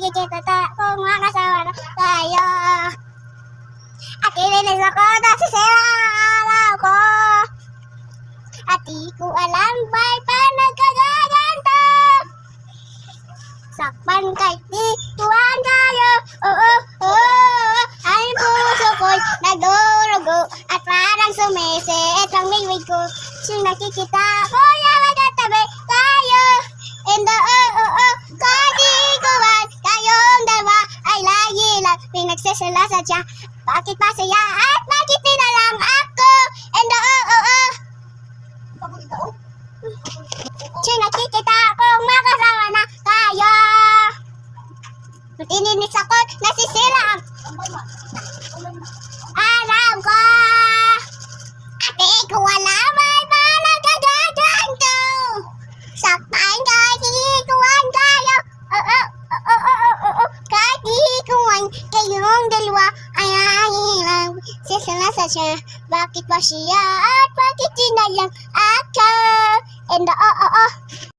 nakikita kung makasama na tayo. At ilinis ako dahil sila ang araw ko. At di ko alam ba't pa nagkagaganto. Sakpan kahit di tuwan tayo. Ang puso ko'y nagdurugo at parang sumisit ang bibig ko. Siyang nakikita ko na magkatabi tayo. And kagiguan kayong dalawa ay lagi lang pinagsasala sa siya. Bakit pa siya at bakit nilalang ako? And siyang nakikita kung makasama na tayo. Tininis ako, nasisira ang alam ko. Ate ko alam ay malagagagan ko. Sakpan kahit ikuan tayo. Kahit ikuan kayong dalawa ay lang sisalasa siya. Bakit ba siya at bakit sinalang ako? And